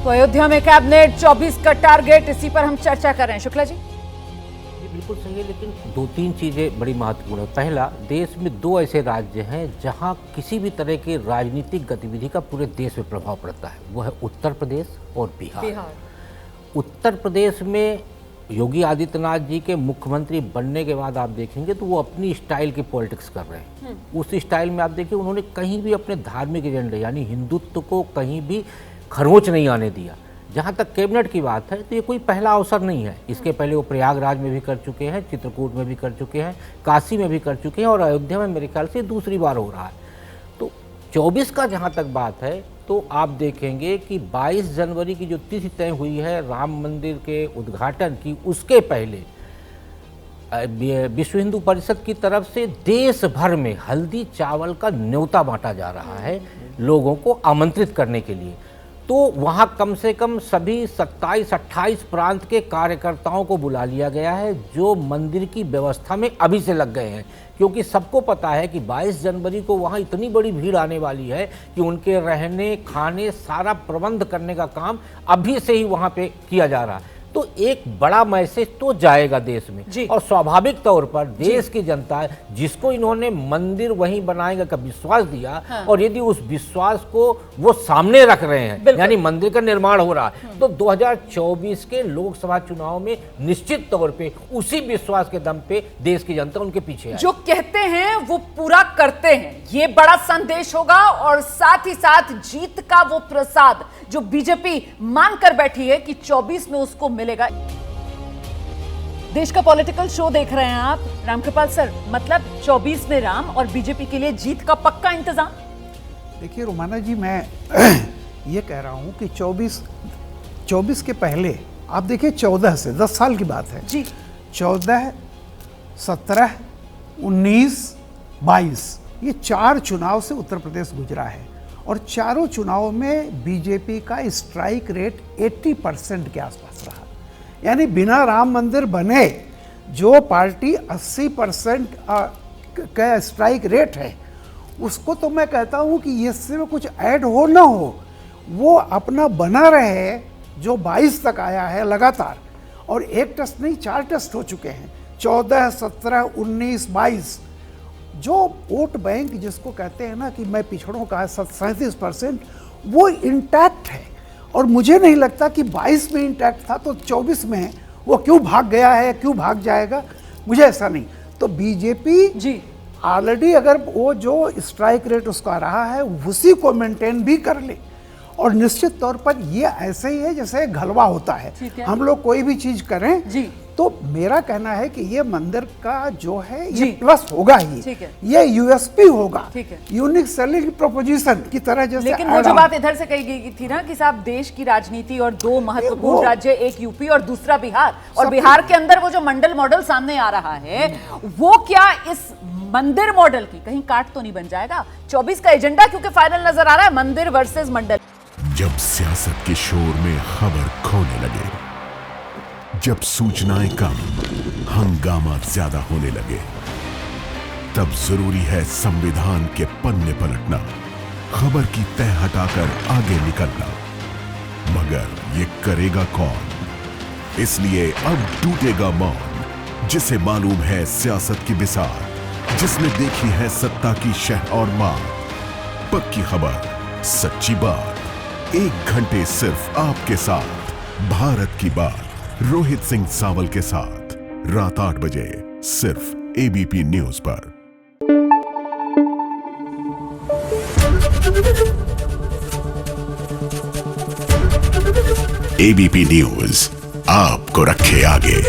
तो अयोध्या में कैबिनेट 24 का टारगेट, इसी पर हम चर्चा कर रहे हैं। शुक्ला जी, बिल्कुल सही है, लेकिन दो तीन चीज़ें बड़ी महत्वपूर्ण है। पहला, देश में दो ऐसे राज्य हैं जहां किसी भी तरह की राजनीतिक गतिविधि का पूरे देश में प्रभाव पड़ता है, वो है उत्तर प्रदेश और बिहार। उत्तर प्रदेश में योगी आदित्यनाथ जी के मुख्यमंत्री बनने के बाद आप देखेंगे तो वो अपनी स्टाइल की पॉलिटिक्स कर रहे हैं। उस स्टाइल में आप देखिए, उन्होंने कहीं भी अपने धार्मिक एजेंडे यानी हिंदुत्व को कहीं भी खरोंच नहीं आने दिया। जहाँ तक कैबिनेट की बात है तो ये कोई पहला अवसर नहीं है। इसके पहले वो प्रयागराज में भी कर चुके हैं, चित्रकूट में भी कर चुके हैं, काशी में भी कर चुके हैं और अयोध्या में मेरे ख्याल से दूसरी बार हो रहा है। तो 24 का जहाँ तक बात है तो आप देखेंगे कि 22 जनवरी की जो तिथि तय हुई है राम मंदिर के उद्घाटन की, उसके पहले विश्व हिंदू परिषद की तरफ से देश भर में हल्दी चावल का न्योता बांटा जा रहा है लोगों को आमंत्रित करने के लिए। तो वहाँ कम से कम सभी 27-28 प्रांत के कार्यकर्ताओं को बुला लिया गया है जो मंदिर की व्यवस्था में अभी से लग गए हैं, क्योंकि सबको पता है कि 22 जनवरी को वहाँ इतनी बड़ी भीड़ आने वाली है कि उनके रहने खाने सारा प्रबंध करने का काम अभी से ही वहाँ पे किया जा रहा है। तो एक बड़ा मैसेज तो जाएगा देश में और स्वाभाविक तौर पर देश की जनता जिसको इन्होंने मंदिर वहीं बनाएगा का विश्वास दिया, और यदि उस विश्वास को वो सामने रख रहे हैं यानी मंदिर का निर्माण हो रहा है, तो 2024 के लोकसभा चुनाव में निश्चित तौर पे उसी विश्वास के दम पे देश की जनता उनके पीछे है। जो कहते हैं वो पूरा करते हैं, ये बड़ा संदेश होगा। और साथ ही साथ जीत का वो प्रसाद जो बीजेपी मानकर बैठी है कि 24 में उसको मिलेगा। देश का पॉलिटिकल शो देख रहे हैं आप, रामकृपाल सर, मतलब 24 में राम और बीजेपी के लिए जीत का पक्का इंतजाम। देखिए रोमाना जी, मैं ये कह रहा हूं कि 24 के पहले आप देखिए 14 से 10 साल की बात है जी, 14, 17, 19, 22 ये 4 चुनाव से उत्तर प्रदेश गुजरा है और चारों चुनावों में बीजेपी का स्ट्राइक रेट 80% के आसपास रहा। यानी बिना राम मंदिर बने जो पार्टी 80% का स्ट्राइक रेट है, उसको तो मैं कहता हूं कि इससे कुछ ऐड हो ना हो, वो अपना बना रहे जो 22 तक आया है लगातार। और एक टेस्ट नहीं, 4 टेस्ट हो चुके हैं, 14, 17, 19, 22। जो वोट बैंक जिसको कहते हैं ना कि मैं पिछड़ों का 37%, वो इंटैक्ट है। और मुझे नहीं लगता कि 22 में इंटैक्ट था तो 24 में वो क्यों भाग गया है, क्यों भाग जाएगा, मुझे ऐसा नहीं। तो बीजेपी जी ऑलरेडी अगर वो जो स्ट्राइक रेट उसका रहा है उसी को मेंटेन भी कर ले, और निश्चित तौर पर ये ऐसे ही है जैसे घलवा होता है, हम लोग कोई भी चीज करें जी, तो मेरा कहना है कि ये मंदिर का जो है ये प्लस होगा ही, ये यूएसपी होगा, यूनिक सेलिंग प्रोपोजिशन की तरह। जैसे लेकिन वो जो बात इधर से कही गई थी ना कि साहब देश की राजनीति और 2 महत्वपूर्ण राज्य, एक यूपी और दूसरा बिहार, और बिहार के अंदर वो जो मंडल मॉडल सामने आ रहा है, वो क्या इस मंदिर मॉडल की कहीं काट तो नहीं बन जाएगा? 24 का एजेंडा क्योंकि फाइनल नजर आ रहा है, मंदिर वर्सेस मंडल। जब सियासत के शोर में खबर खोने लगे, जब सूचनाएं कम हंगामा ज्यादा होने लगे, तब जरूरी है संविधान के पन्ने पलटना, खबर की तह हटाकर आगे निकलना। मगर ये करेगा कौन? इसलिए अब टूटेगा मौन, जिसे मालूम है सियासत की बिसार, जिसने देखी है सत्ता की शह और मार। पक्की खबर, सच्ची बात, 1 घंटे सिर्फ आपके साथ, भारत की बात, रोहित सिंह सावल के साथ, रात 8 बजे सिर्फ एबीपी न्यूज पर। एबीपी न्यूज आपको रखे आगे।